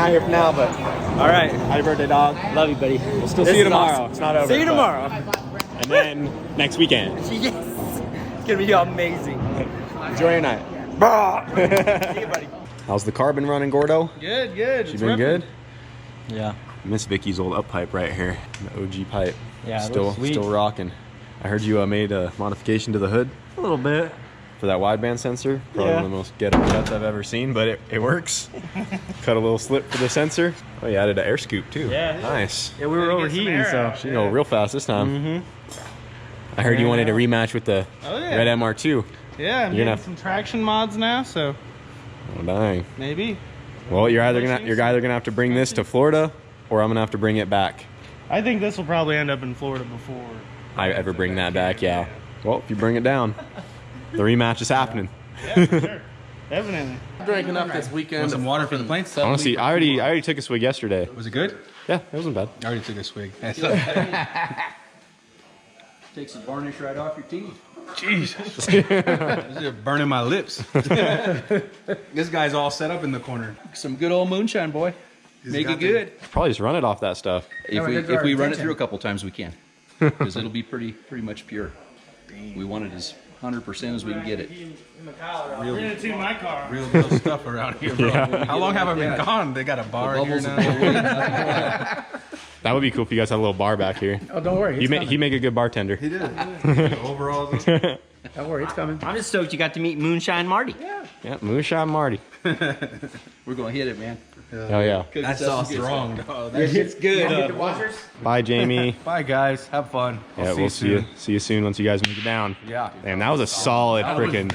out here for now, but All right. happy birthday, dog. Love you, buddy. We'll still see you tomorrow. It's not over. See you tomorrow. And then next weekend. Yes. It's gonna be amazing. Enjoy your night. See you, buddy. How's the car been running, Gordo? Good, good. She been good? Yeah. Miss Vicky's old up pipe right here. The OG pipe. Yeah, it Still looks sweet. rocking. I heard you made a modification to the hood A little bit. for that wideband sensor. Probably one of the most ghetto cuts I've ever seen, but it works. Cut a little slip for the sensor. Oh, you added an air scoop too. Yeah. Nice. Yeah, we were overheating, so. She can go real fast this time. I heard you wanted a rematch with the Red MR2. Yeah, I'm You're getting gonna- some traction mods now, so Oh, dang. maybe. Well, you're either gonna have to bring this to Florida, or I'm gonna have to bring it back. I think this will probably end up in Florida before I ever bring that back, yeah. Well, if you bring it down, the rematch is happening. Yeah, for sure. Definitely. Drinking up this weekend. Want some water for the planes? Honestly, I already took a swig yesterday. Was it good? Yeah, it wasn't bad. I already took a swig. Takes the varnish right off your teeth. Jesus. This is burning my lips. This guy's all set up in the corner. Some good old moonshine, boy. Make it good. Probably just run it off that stuff. If we run it through a couple times, we can. Because it'll be pretty much pure. We want it as 100% as we can get it. Bring it to my car. Real deal stuff around here, bro. How long have I been gone? They got a bar here now. That would be cool if you guys had a little bar back here. Oh, don't worry. He make a good bartender. He did. Overalls. Don't worry, it's coming. I'm just stoked you got to meet Moonshine Marty. Yeah, Moonshine Marty. We're going to hit it, man. Oh yeah. That's Strong, dog. It's good. Bye, Jamie. Bye, guys. Have fun. Yeah, we'll see you soon once you guys make it down. Yeah. Damn, that was a solid freaking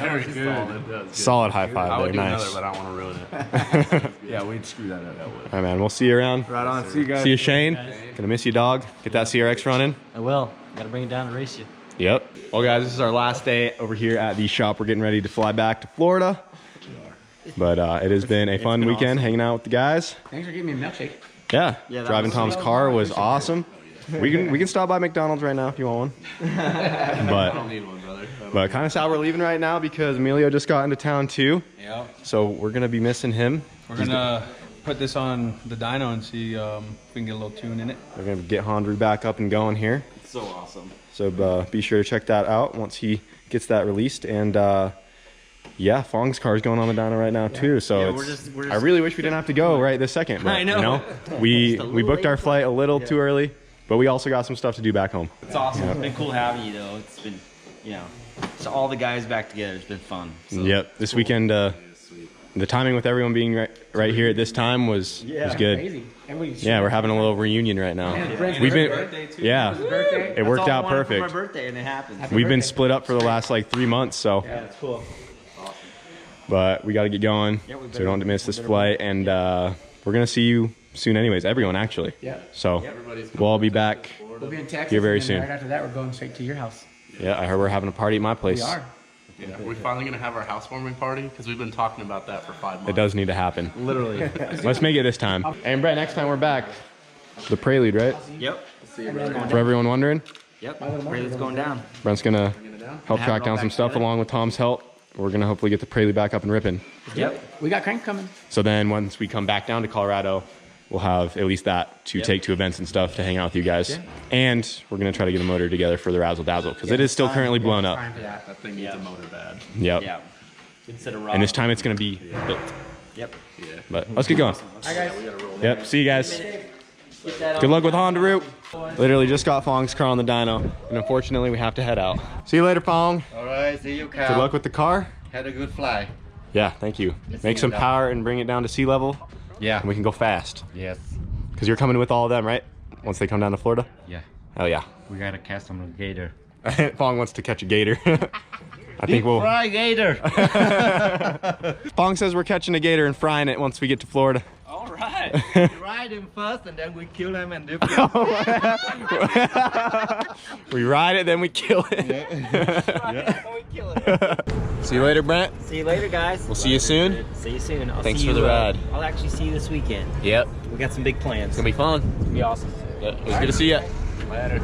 solid high five there. Nice. but I don't want to ruin it. Yeah, we'd screw that up. All right, man. We'll see you around. Right on. See you guys. See you, Shane. Gonna miss you, dog. Get that CRX running. I will. Gotta bring it down to race you. Yep. Well, guys, this is our last day over here at the shop. We're getting ready to fly back to Florida. But it has been a fun weekend hanging out with the guys. Thanks for giving me a milkshake. Yeah, that driving was Tom's car was awesome. We can stop by McDonald's right now if you want one. But kind of sad we're leaving right now because Emilio just got into town too. Yeah. So we're gonna be missing him. We're going to put this on the dyno and see if we can get a little tune in it. We're gonna get Hondru back up and going here. So awesome. So be sure to check that out once he gets that released. And yeah, Fong's car is going on the dyno right now too. So we're just I really wish we didn't have to go right this second. But, I know. You know, we booked our flight a little too early, but we also got some stuff to do back home. It's awesome. It's been cool having you, though. It's been, so all the guys back together. It's been fun. So. Yep, this weekend, the timing with everyone being right here at this time was good. Crazy. Yeah, we're having a little reunion right now. We've been, yeah, it worked out For my perfect. birthday, and it happened. We've been split up for the last like 3 months, so. Yeah, it's cool. But we got to get going, so we don't miss this flight, and we're gonna see you soon, anyways. Everyone, actually. Yeah. So we'll all be back. We'll be in Texas. Here very and soon. Right after that, we're going straight to your house. Yeah, I heard we're having a party at my place. We are. Yeah, we're finally gonna have our housewarming party because we've been talking about that for 5 months. It does need to happen. Literally. Let's make it this time. And Brett, next time we're back, the Prelude, right? Yep. For everyone wondering, Yep. Prelude's going down. Brent's gonna help track down some stuff along with Tom's help. We're gonna hopefully get the Prelude back up and ripping. Yep. We got Crank coming. So then once we come back down to Colorado, we'll have at least that to take to events and stuff to hang out with you guys. And we're gonna try to get a motor together for the Razzle Dazzle because it is still currently blown up. Time for that. That thing needs a motor bad. Yep. Yeah. Instead of raw. And this time it's gonna be built. Yep. But let's get going. Hi, guys. Yep. See you guys. Good luck with Honda. Literally just got Fong's car on the dyno, and unfortunately we have to head out. See you later, Fong. All right. See you, Cal. Good luck with the car. Had a good fly. Yeah, thank you. Make some power and bring it down to sea level, Yeah. and we can go fast. Yes. Because you're coming with all of them, right? Once they come down to Florida? Yeah. Hell yeah. We got to cast on a gator. Fong wants to catch a gator. I think we'll... Fry gator. Fong says we're catching a gator and frying it once we get to Florida. All right. Ride him first, and then we kill him and dip We ride it, then we kill it. See you later, Brent. See you later, guys. We'll see you soon. See you soon. Thanks see for you, the ride. I'll actually see you this weekend. Yep. We got some big plans. It's gonna be fun. It's gonna be awesome. Yeah, it was good to see you. Later.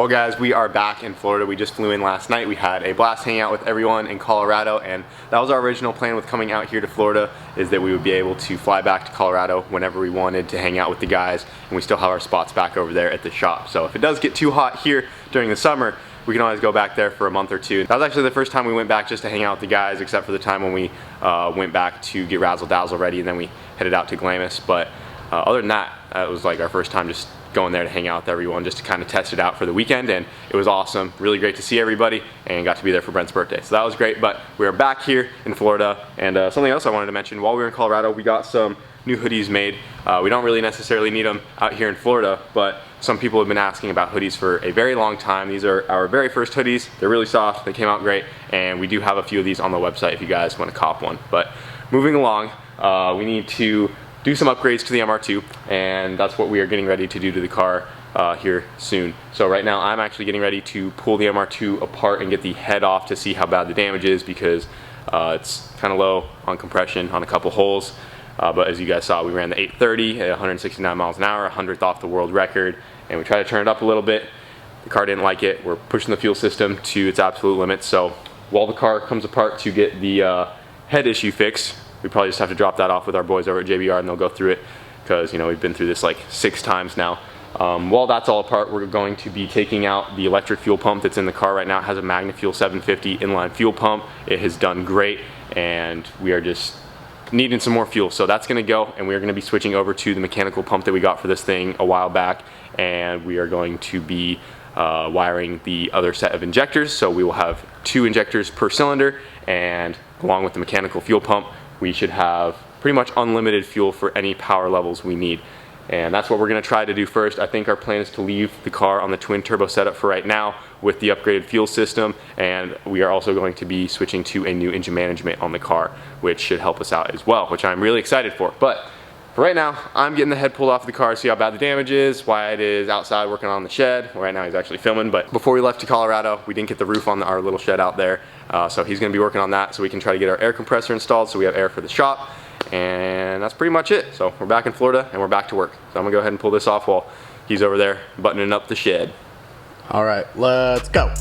Well guys, we are back in Florida. We just flew in last night. We had a blast hanging out with everyone in Colorado, and that was our original plan with coming out here to Florida, is that we would be able to fly back to Colorado whenever we wanted to hang out with the guys, and we still have our spots back over there at the shop. So if it does get too hot here during the summer, we can always go back there for a month or two. That was actually the first time we went back just to hang out with the guys, except for the time when we went back to get Razzle Dazzle ready, and then we headed out to Glamis. But other than that, it was like our first time just going there to hang out with everyone, just to kind of test it out for the weekend, and it was awesome. Really great to see everybody, and got to be there for Brent's birthday, so that was great. But we are back here in Florida, and something else I wanted to mention, while we were in Colorado, we got some new hoodies made. We don't really necessarily need them out here in Florida, but some people have been asking about hoodies for a very long time. These are our very first hoodies. They're really soft, they came out great, and we do have a few of these on the website if you guys want to cop one. But moving along, we need to do some upgrades to the MR2, and that's what we are getting ready to do to the car here soon. So right now I'm actually getting ready to pull the MR2 apart and get the head off to see how bad the damage is, because it's kind of low on compression on a couple holes. But as you guys saw, we ran the 830 at 169 miles an hour, 100th off the world record, and we tried to turn it up a little bit. The car didn't like it. We're pushing the fuel system to its absolute limits. So while the car comes apart to get the head issue fixed, we probably just have to drop that off with our boys over at JBR, and they'll go through it, because, you know, we've been through this like 6 times now. While that's all apart, we're going to be taking out the electric fuel pump that's in the car right now. It has a MagnaFuel 750 inline fuel pump. It has done great, and we are just needing some more fuel. So that's gonna go, and we are gonna be switching over to the mechanical pump that we got for this thing a while back, and we are going to be wiring the other set of injectors. So we will have 2 injectors per cylinder, and along with the mechanical fuel pump, we should have pretty much unlimited fuel for any power levels we need. And that's what we're gonna try to do first. I think our plan is to leave the car on the twin turbo setup for right now with the upgraded fuel system, and we are also going to be switching to a new engine management on the car, which should help us out as well, which I'm really excited for. But for right now, I'm getting the head pulled off of the car, see how bad the damage is, Wyatt is outside working on the shed. Well, right now he's actually filming, but before we left to Colorado, we didn't get the roof on our little shed out there. So he's gonna be working on that so we can try to get our air compressor installed so we have air for the shop. And that's pretty much it. So we're back in Florida and we're back to work. So I'm gonna go ahead and pull this off while he's over there buttoning up the shed. All right, let's go.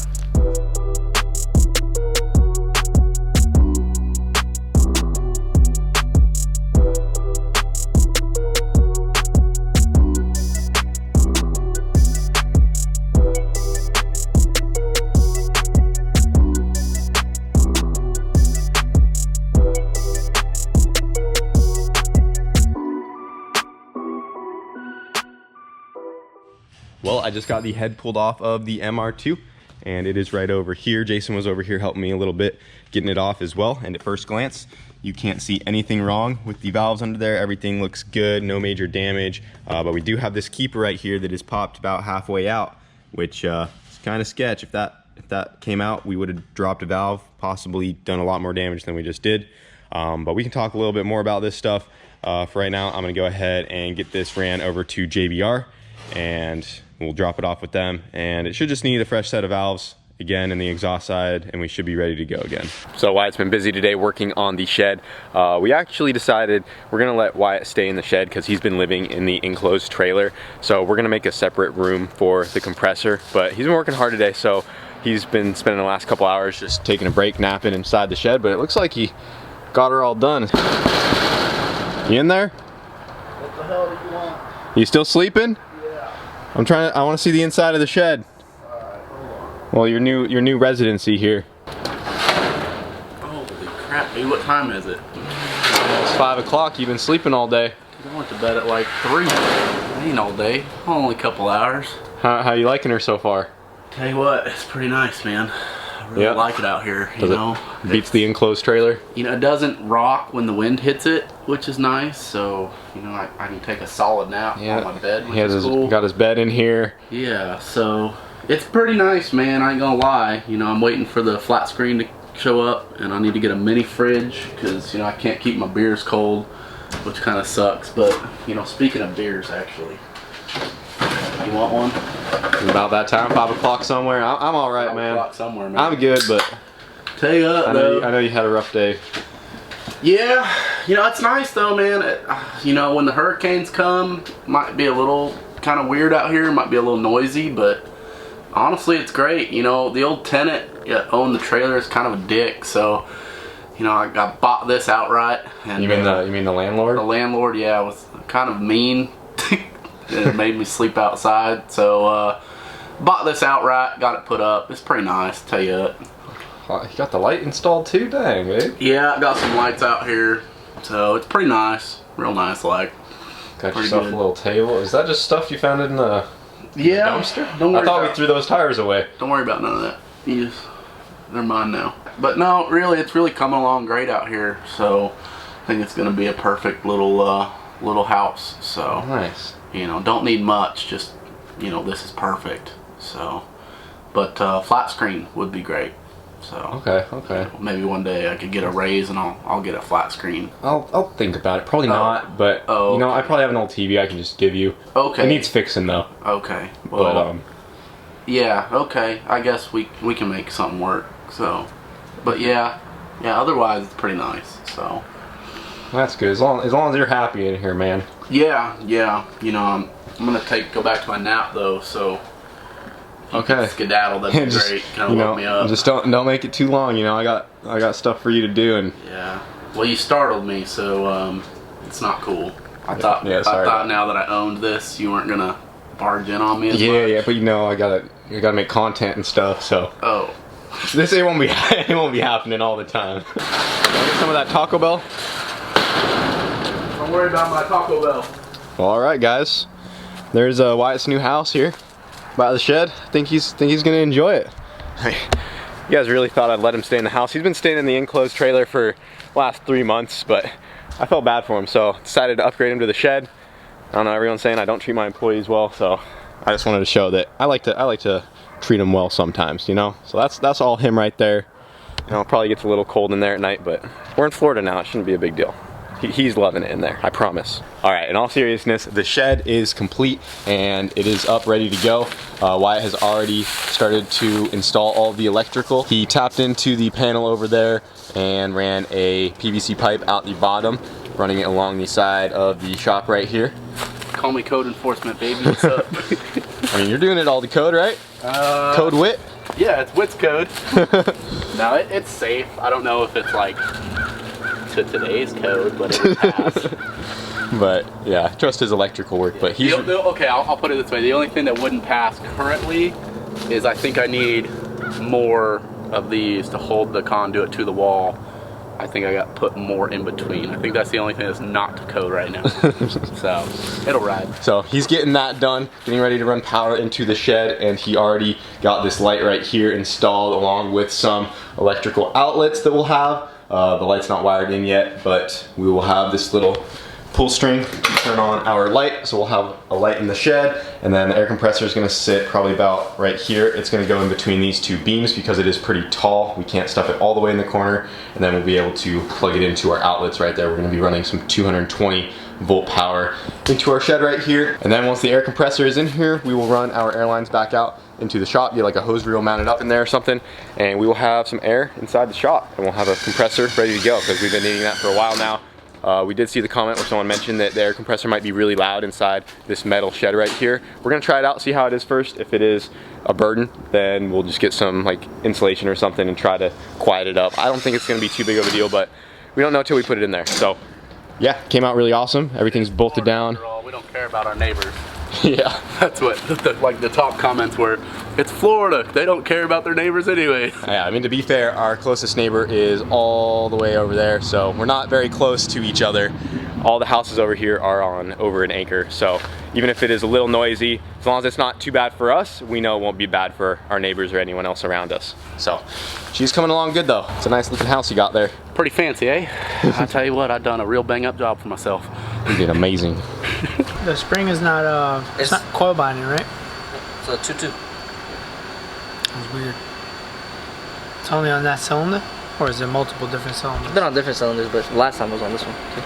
Well, I just got the head pulled off of the MR2, and it is right over here. Jason was over here helping me a little bit getting it off as well, and at first glance you can't see anything wrong with the valves under there. Everything looks good, no major damage, but we do have this keeper right here that is popped about halfway out, which is kind of sketch. If that came out, we would have dropped a valve, possibly done a lot more damage than we just did. But we can talk a little bit more about this stuff. For right now, I'm gonna go ahead and get this ran over to JBR, and we'll drop it off with them, and it should just need a fresh set of valves again in the exhaust side, and we should be ready to go again. So Wyatt's been busy today working on the shed. We actually decided we're gonna let Wyatt stay in the shed because he's been living in the enclosed trailer. So we're gonna make a separate room for the compressor, but he's been working hard today, so he's been spending the last couple hours just taking a break, napping inside the shed, but it looks like he got her all done. You in there? What the hell do you want? You still sleeping? I want to see the inside of the shed. Well, your new residency here. Holy crap, dude, what time is it? It's 5 o'clock. You've been sleeping all day. I went to bed at like 3. It ain't all day, only a couple hours. How you liking her so far? Tell you what, it's pretty nice, man. I really like it out here, you know. Beats the enclosed trailer? You know, it doesn't rock when the wind hits it, which is nice. So, you know, I can take a solid nap on my bed, which is cool. Got his bed in here. Yeah, so it's pretty nice, man. I ain't gonna lie. You know, I'm waiting for the flat screen to show up, and I need to get a mini fridge because, you know, I can't keep my beers cold, which kind of sucks. But, you know, speaking of beers, actually, you want one? About that time, 5 o'clock somewhere. I'm all right, man. 5 o'clock somewhere, man. I'm good, but tell you what, I know you had a rough day. Yeah, you know, it's nice though, man. You know, when the hurricanes come, might be a little kind of weird out here, might be a little noisy, but Honestly, it's great. You know, the old tenant that owned the trailer is kind of a dick, so you know, I bought this outright. And You mean the landlord? the landlord, yeah, was kind of mean. It made me sleep outside, so bought this outright, got it put up. It's pretty nice, tell you that. Oh, you got the light installed too? Dang, babe. Yeah, got some lights out here, so it's pretty nice, real nice. Like, Got Pretty yourself good. a little table. Is that just stuff you found in the yeah, dumpster? Don't worry I thought about, we threw those tires away. Don't worry about none of that. They're mine now. But no, really, it's really coming along great out here. So I think it's gonna be a perfect little house. So Nice. you know, don't need much. Just you know, this is perfect. So, but flat screen would be great. So Okay. maybe one day I could get a raise and I'll get a flat screen. I'll think about it. Probably not, but Oh, you know, I probably have an old TV I can just give you. Okay. It needs fixing though. Okay. Well, But yeah. Okay. I guess we can make something work. So, but yeah. Otherwise, it's pretty nice. So. that's good. As long as you're happy in here, man. Yeah. You know, I'm gonna go back to my nap though. So. Okay. Skedaddle, that'd be Just, great. Kind you of know, woke me up. just don't make it too long. You know, I got stuff for you to do, and Yeah. Well, you startled me, so it's not cool. I thought sorry. now that I owned this, you weren't gonna barge in on me as yeah, much. but you know, I gotta make content and stuff. So Oh. this it won't be happening all the time. Wanna get some of that Taco Bell? Don't worry about my Taco Bell. Well, all right, guys. There's Wyatt's new house here by the shed. I think he's gonna enjoy it. You guys really thought I'd let him stay in the house. He's been staying in the enclosed trailer for the last 3 months, but I felt bad for him, so decided to upgrade him to the shed. I don't know, everyone's saying I don't treat my employees well, so I just wanted to show that I like to treat them well sometimes, you know. So that's all him right there. You know, it probably gets a little cold in there at night, but we're in Florida now. It shouldn't be a big deal. He's loving it in there, I promise. All right, in all seriousness, the shed is complete and it is up, ready to go. Wyatt has already started to install all the electrical. He tapped into the panel over there and ran a PVC pipe out the bottom, running it along the side of the shop right here. Call me code enforcement, baby. What's up? I mean, you're doing it all to code, right? Code wit? Yeah, it's WIT's code. No, it's safe. I don't know if it's like to today's code, but it would pass. But yeah, trust his electrical work. But he's Okay, I'll put it this way. The only thing that wouldn't pass currently is I think I need more of these to hold the conduit to the wall. I think I got put more in between. I think that's the only thing that's not to code right now. So it'll ride. So he's getting that done, getting ready to run power into the shed, and he already got this light right here installed along with some electrical outlets that we'll have. The light's not wired in yet, but we will have this little pull string to turn on our light. So we'll have a light in the shed, and then the air compressor is going to sit probably about right here. It's going to go in between these two beams because it is pretty tall. We can't stuff it all the way in the corner, and then we'll be able to plug it into our outlets right there. We're going to be running some 220 volt power into our shed right here, and then once the air compressor is in here, we will run our air lines back out into the shop, get like a hose reel mounted up in there or something, and we will have some air inside the shop, and we'll have a compressor ready to go because we've been needing that for a while now. We did see the comment where someone mentioned that the air compressor might be really loud inside this metal shed right here. We're gonna try it out, see how it is first. If it is a burden, then we'll just get some like insulation or something and try to quiet it up. I don't think it's gonna be too big of a deal, but we don't know till we put it in there. So yeah, came out really awesome. Everything's bolted down. We don't care about our neighbors. Yeah. That's what the top comments were. It's Florida. They don't care about their neighbors anyway. Yeah, I mean, to be fair, our closest neighbor is all the way over there, so we're not very close to each other. All the houses over here are on over an acre, so even if it is a little noisy, as long as it's not too bad for us, we know it won't be bad for our neighbors or anyone else around us. So she's coming along good though. It's a nice looking house you got there. Pretty fancy, eh? I tell you what, I've done a real bang up job for myself. You did amazing. The spring is not it's not coil binding, right? It's a 2-2. That's weird. It's only on that cylinder, or is there multiple different cylinders? Been on different cylinders, but last time I was on this one. Too.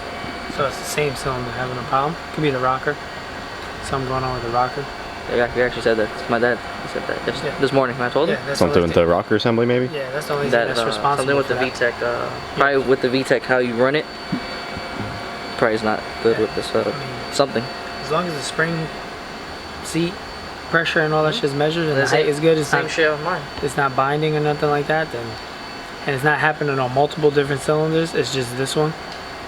So it's the same cylinder having a problem. Could be the rocker. Something going on with the rocker. Yeah, he actually said that. It's my dad. He said that Yeah. this morning when I told him. Yeah, that's Something the with only the rocker assembly maybe? thing. Yeah, that's the only thing That that's responsible. something with for the that. VTEC. Probably with the VTEC, how you run it. Probably is not good with this. Something. As long as the spring seat pressure and all that shit's measured and the That's height it. is good, it's Same not, shit on mine. it's not binding or nothing like that, then, and it's not happening on multiple different cylinders, it's just this one,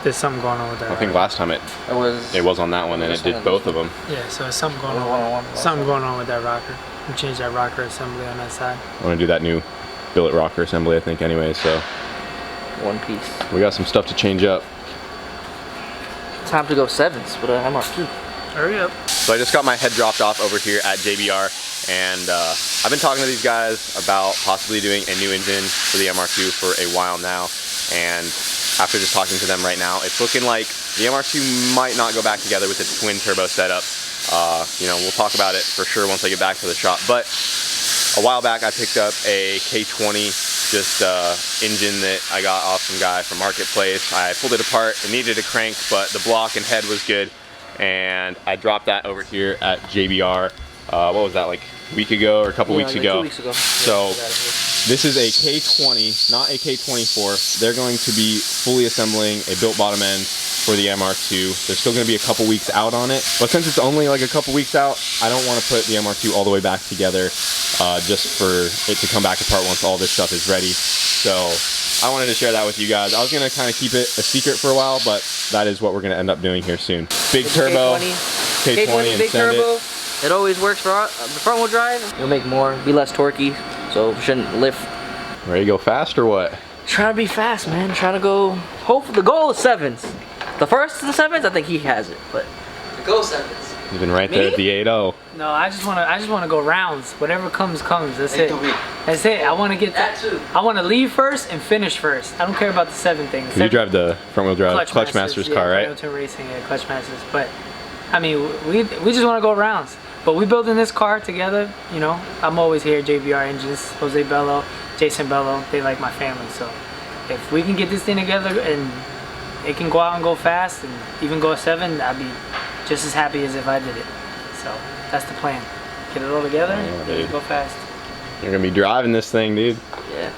there's something going on with that. I think rocker. last time it It was was on that one and it did both of them. Yeah, so there's something going One on on. one. Something going on with that rocker. We changed that rocker assembly on that side. I want to do that new billet rocker assembly, I think, anyway. So one piece. we got some stuff to change up. Time to go sevens with a MR2. Hurry up. So I just got my head dropped off over here at JBR, and I've been talking to these guys about possibly doing a new engine for the MR2 for a while now. And after just talking to them right now, it's looking like the MR2 might not go back together with its twin turbo setup. You know, we'll talk about it for sure once I get back to the shop. But a while back, I picked up a K20 just engine that I got off some guy from Marketplace. I pulled it apart. It needed a crank, but the block and head was good. And I dropped that over here at JBR. What was that, like a week ago or a couple weeks like ago? 2 weeks ago. So this is a K20, not a K24. They're going to be fully assembling a built bottom end for the MR2. They're still going to be a couple weeks out on it, but since it's only like a couple weeks out, I don't want to put the MR2 all the way back together just for it to come back apart once all this stuff is ready. So I wanted to share that with you guys. I was going to kind of keep it a secret for a while, but that is what we're going to end up doing here soon. Big turbo, K20 and big send turbo. it. It always works for the front wheel drive. You'll make more, be less torquey, so shouldn't lift. Ready to go fast or what? Trying to be fast, man. Trying to go. Hopefully, the goal is sevens. The first and sevens, I think he has it, but the goal is sevens. He's been right there at the 8.0. No, I just wanna go rounds. Whatever comes, comes. That's it. That's it. I wanna get That too. I wanna leave first and finish first. I don't care about the 7 things. You drive the front wheel drive Clutch Masters car, right? Hamilton Racing, yeah, Clutch Masters. But I mean, we just wanna go rounds. But we building this car together. You know, I'm always here. JBR Engines, Jose Bello, Jason Bello. They like my family. So if we can get this thing together and it can go out and go fast and even go a 7, I'd be just as happy as if I did it. So that's the plan. Get it all together and dude. go fast. You're gonna be driving this thing, dude. Yeah,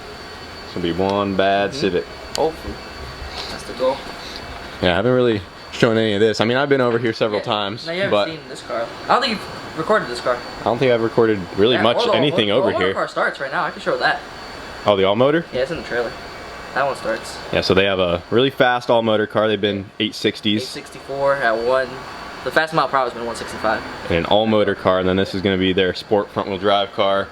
It's gonna be one bad Civic. hopefully. That's the goal. Yeah, I haven't really shown any of this. I mean, I've been over here several times, No, you haven't but seen this car. I don't think you've recorded this car. I don't think I've recorded really Yeah, much or the- anything or over one of the here. car starts right now. I can show that. Oh, the all-motor? Yeah, it's in the trailer. That one starts. Yeah, so they have a really fast all-motor car. They've been 860s 864 at 1. The fast mile per hour has been 165. and an all-motor car, and then this is gonna be their sport front-wheel drive car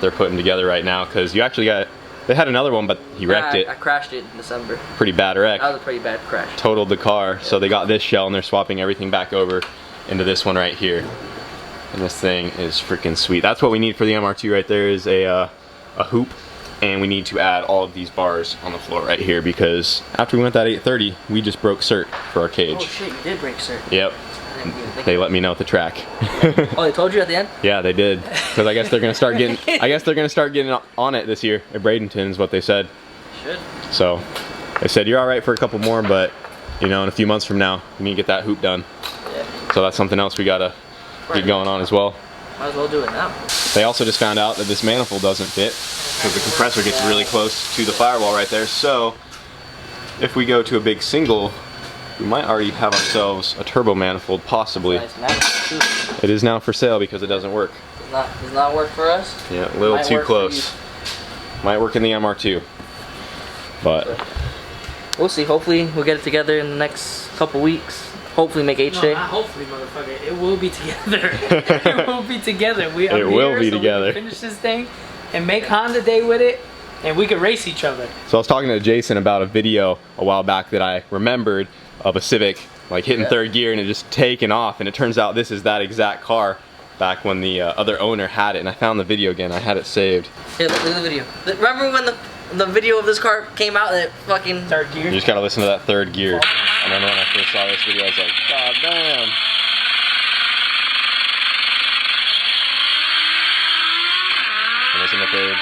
they're putting together right now, because you actually got, they had another one, but he wrecked it. I crashed it in December. Pretty bad wreck. That was a pretty bad crash. Totaled the car, so they got this shell and they're swapping everything back over into this one right here. And this thing is freaking sweet. That's what we need for the MR2 right there, is a hoop, and we need to add all of these bars on the floor right here, because after we went that 830, we just broke cert for our Oh cage. shit, you did break, sir. Yep, I didn't even think they of let me know at the track. it. Oh, they told you at the end? Yeah, they did, because I guess they're gonna start getting, on it this year at Bradenton is what they said. Should. So they said you're all right for a couple more, but you know, in a few months from now, we need to get that hoop done. Yeah. So that's something else we gotta get going on as well. Might as well do it now. They also just found out that this manifold doesn't fit because the compressor gets really close to the firewall right there. So if we go to a big single, we might already have ourselves a turbo manifold, possibly. Nice manifold too. It is now for sale because it doesn't work. Does not work for us. Yeah, a little Might too work for close. Might work in the MR2. But We'll see. Hopefully we'll get it together in the next couple weeks. Hopefully make No, HJ. not hopefully, motherfucker. It will be together. It will be together. It will be together. We can finish this thing and make Honda Day with it, and we can race each other. So I was talking to Jason about a video a while back that I remembered of a Civic like hitting third gear and it just taking off, and it turns out this is that exact car back when the other owner had it, and I found the video again. I had it saved. Here, look at the video. Remember when the video of this car came out and it fucking... Third gear. You just gotta listen to that third gear. I remember when I first saw this video, I was like, God damn. And listen to third.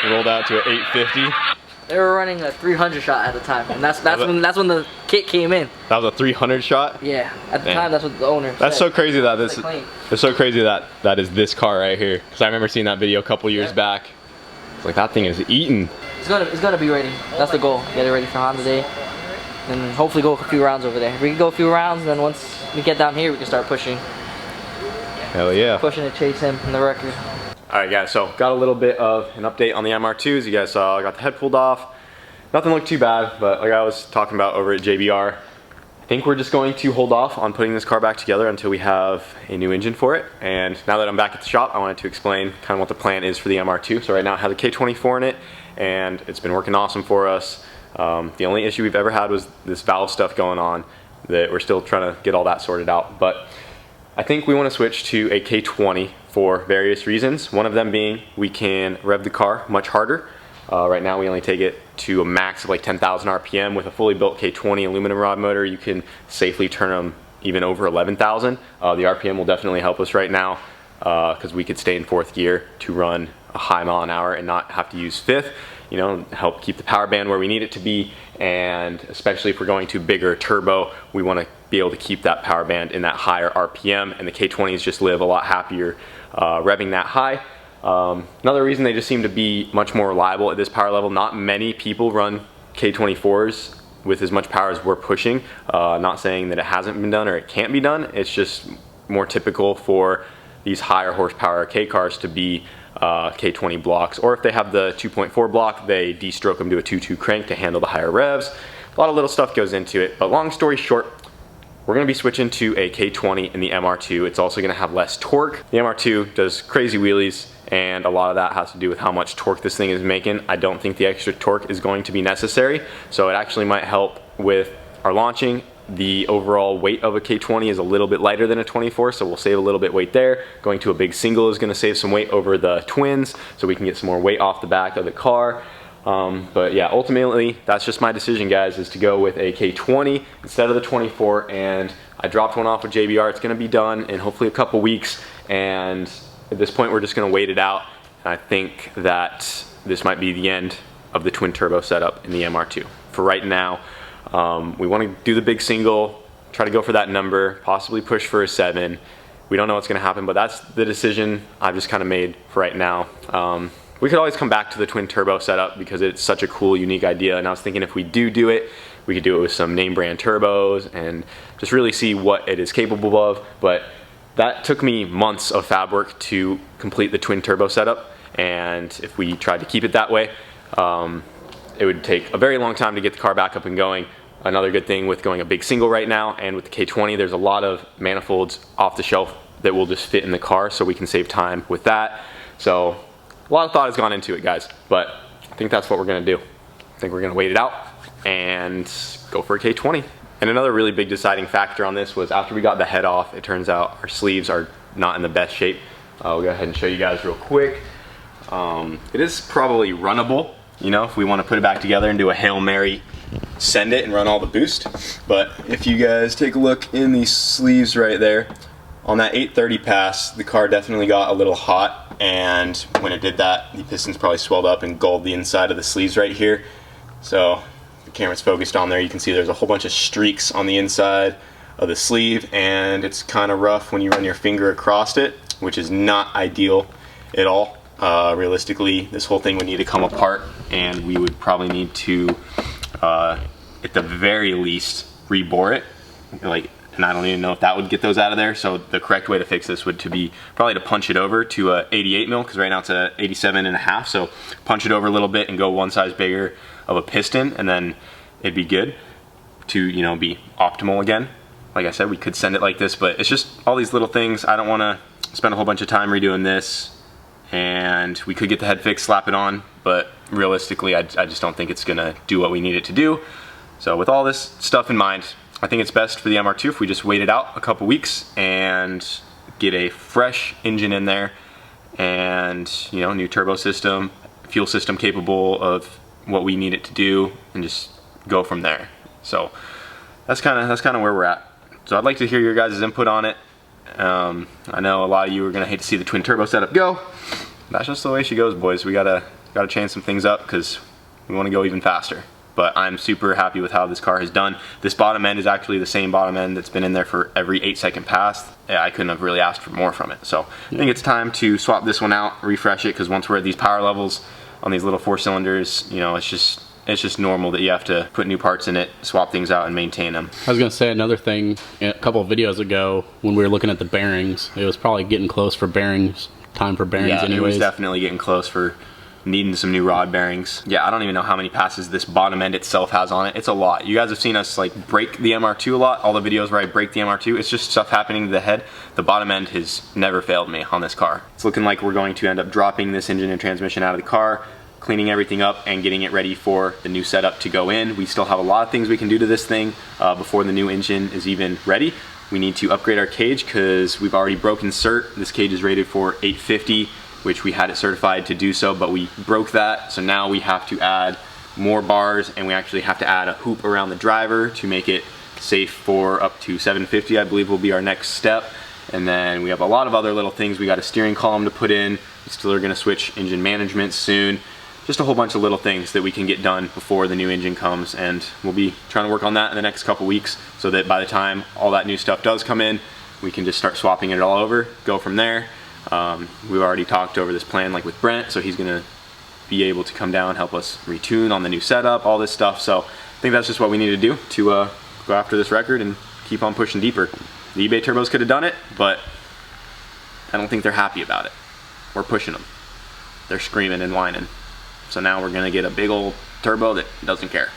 Rolled out to an 850. They were running a 300 shot at the time, and that's when the kit came in. That was a 300 shot. Yeah, at the Man. time that's what the owner That's said. so crazy that this. They claim. It's so crazy that that is this car right here. Because I remember seeing that video a couple years back. It's like that thing is eating. It's gonna be ready. That's the goal. Get it ready for Honda Day. and hopefully go a few rounds over there. If we can go a few rounds, then once we get down here, we can start pushing to chase him in the record. All right, guys, so got a little bit of an update on the MR2s. You guys saw I got the head pulled off. Nothing looked too bad, but like I was talking about over at JBR, I think we're just going to hold off on putting this car back together until we have a new engine for it. And now that I'm back at the shop, I wanted to explain kind of what the plan is for the MR2. So right now it has a K24 in it, and it's been working awesome for us. The only issue we've ever had was this valve stuff going on that we're still trying to get all that sorted out. But I think we want to switch to a K20 for various reasons. One of them being we can rev the car much harder. Right now we only take it to a max of like 10,000 RPM. With a fully built K20 aluminum rod motor, you can safely turn them even over 11,000. The RPM will definitely help us right now because we could stay in 4th gear to run a high mile an hour and not have to use 5th. You know, help keep the power band where we need it to be, and especially if we're going to bigger turbo, we want to be able to keep that power band in that higher RPM, and the K20s just live a lot happier revving that high. Another reason, they just seem to be much more reliable at this power level. Not many people run K24s with as much power as we're pushing. Not saying that it hasn't been done or it can't be done, it's just more typical for these higher horsepower K cars to be K20 blocks, or if they have the 2.4 block, they de-stroke them to a 2.2 crank to handle the higher revs. A lot of little stuff goes into it, but long story short, we're going to be switching to a K20 in the MR2. It's also going to have less torque. The MR2 does crazy wheelies, and a lot of that has to do with how much torque this thing is making. I don't think the extra torque is going to be necessary, so it actually might help with our launching. The overall weight of a K20 is a little bit lighter than a 24, so we'll save a little bit weight there. Going to a big single is going to save some weight over the twins, so we can get some more weight off the back of the car. But yeah, ultimately, that's just my decision, guys, is to go with a K20 instead of the 24, and I dropped one off with JBR. It's going to be done in hopefully a couple weeks, and at this point, we're just going to wait it out. And I think that this might be the end of the twin turbo setup in the MR2. For right now, we want to do the big single, try to go for that number, possibly push for a 7. We don't know what's going to happen, but that's the decision I've just kind of made for right now. We could always come back to the twin turbo setup because it's such a cool, unique idea, and I was thinking if we do it, we could do it with some name brand turbos and just really see what it is capable of. But that took me months of fab work to complete the twin turbo setup, and if we tried to keep it that way, it would take a very long time to get the car back up and going. Another good thing with going a big single right now and with the K20, there's a lot of manifolds off the shelf that will just fit in the car, so we can save time with that. So a lot of thought has gone into it, guys, but I think that's what we're gonna do. I think we're gonna wait it out and go for a K20. And another really big deciding factor on this was after we got the head off, it turns out our sleeves are not in the best shape. We'll go ahead and show you guys real quick. It is probably runnable, you know, if we want to put it back together and do a Hail Mary, send it and run all the boost. But if you guys take a look in these sleeves right there, on that 830 pass, the car definitely got a little hot, and when it did that, the pistons probably swelled up and gulled the inside of the sleeves right here. So the camera's focused on there, you can see there's a whole bunch of streaks on the inside of the sleeve, and it's kind of rough when you run your finger across it, which is not ideal at all. Realistically, this whole thing would need to come apart, and we would probably need to, at the very least, rebore it. And I don't even know if that would get those out of there. So the correct way to fix this would be probably to punch it over to a 88 mil, because right now it's a 87.5. So punch it over a little bit and go one size bigger of a piston, and then it'd be good to, you know, be optimal again. Like I said, we could send it like this, but it's just all these little things. I don't want to spend a whole bunch of time redoing this. And we could get the head fixed, slap it on, but realistically, I just don't think it's gonna do what we need it to do. So with all this stuff in mind, I think it's best for the MR2 if we just wait it out a couple weeks and get a fresh engine in there, and, you know, new turbo system, fuel system capable of what we need it to do, and just go from there. So that's kind of where we're at. So I'd like to hear your guys' input on it. I know a lot of you are gonna hate to see the twin turbo setup go. That's just the way she goes, boys. We gotta change some things up because we want to go even faster. But I'm super happy with how this car has done. This bottom end is actually the same bottom end that's been in there for every 8-second pass. Yeah, I couldn't have really asked for more from it. So I think it's time to swap this one out, refresh it, because once we're at these power levels on these little 4 cylinders, you know, it's just it's just normal that you have to put new parts in it, swap things out, and maintain them. I was gonna say another thing. A couple of videos ago, when we were looking at the bearings, it was probably getting close for bearings. Time for bearings, Yeah, anyways. it was definitely getting close for needing some new rod bearings. Yeah, I don't even know how many passes this bottom end itself has on it. It's a lot. You guys have seen us like break the MR2 a lot. All the videos where I break the MR2, it's just stuff happening to the head. The bottom end has never failed me on this car. It's looking like we're going to end up dropping this engine and transmission out of the car, cleaning everything up and getting it ready for the new setup to go in. We still have a lot of things we can do to this thing before the new engine is even ready. We need to upgrade our cage because we've already broken cert. This cage is rated for 850, which we had it certified to do so, but we broke that. So now we have to add more bars, and we actually have to add a hoop around the driver to make it safe for up to 750, I believe will be our next step. And then we have a lot of other little things. We got a steering column to put in. We still are gonna switch engine management soon. Just a whole bunch of little things that we can get done before the new engine comes, and we'll be trying to work on that in the next couple weeks so that by the time all that new stuff does come in, we can just start swapping it all over, go from there. We've already talked over this plan like with Brent, so he's gonna be able to come down, help us retune on the new setup, all this stuff. So I think that's just what we need to do to go after this record and keep on pushing deeper. The eBay turbos could have done it, but I don't think they're happy about it. We're pushing them. They're screaming and whining. So now we're gonna get a big old turbo that doesn't care.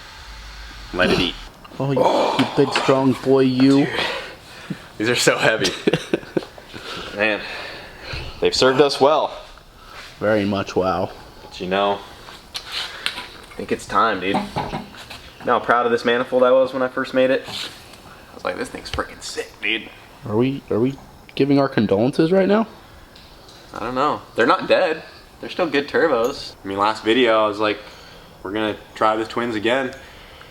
Let it eat. Oh, you big strong boy, you. Dude, these are so heavy. Man, they've served us well. Very much wow. But you know, I think it's time, dude. You know how proud of this manifold I was when I first made it? I was like, this thing's freaking sick, dude. Are we giving our condolences right now? I don't know. They're not dead. They're still good turbos. I mean, last video I was like, we're gonna try the twins again.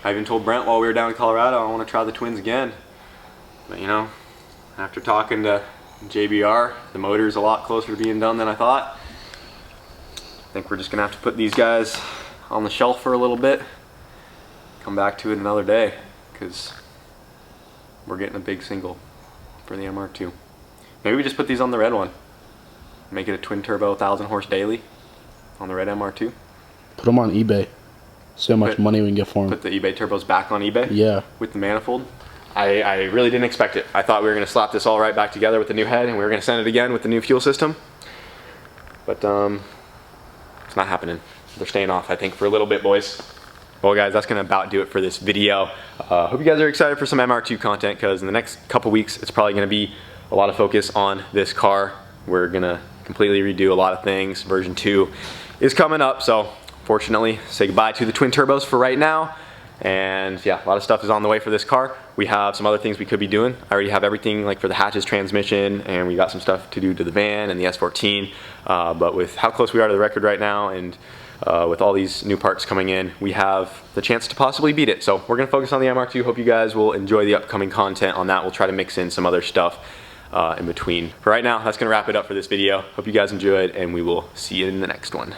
I even told Brent while we were down in Colorado, I wanna try the twins again. But you know, after talking to JBR, the motor's a lot closer to being done than I thought. I think we're just gonna have to put these guys on the shelf for a little bit, come back to it another day, because we're getting a big single for the MR2. Maybe we just put these on the red one. Make it a twin turbo 1,000 horse daily on the red MR2. Put them on eBay. See how much money we can get for them. Put the eBay turbos back on eBay? Yeah. With the manifold? I really didn't expect it. I thought we were going to slap this all right back together with the new head and we were going to send it again with the new fuel system. But it's not happening. They're staying off, I think, for a little bit, boys. Well guys, that's gonna about do it for this video. Hope you guys are excited for some MR2 content, because in the next couple weeks it's probably gonna be a lot of focus on this car. We're gonna completely redo a lot of things. Version 2 is coming up, so fortunately say goodbye to the twin turbos for right now. And yeah, a lot of stuff is on the way for this car. We have some other things we could be doing. I already have everything like for the hatches transmission, and we got some stuff to do to the van and the S14. But with how close we are to the record right now, and with all these new parts coming in, we have the chance to possibly beat it. So we're gonna focus on the MR2. Hope you guys will enjoy the upcoming content on that. We'll try to mix in some other stuff in between. For right now, that's gonna wrap it up for this video. Hope you guys enjoyed, and we will see you in the next one.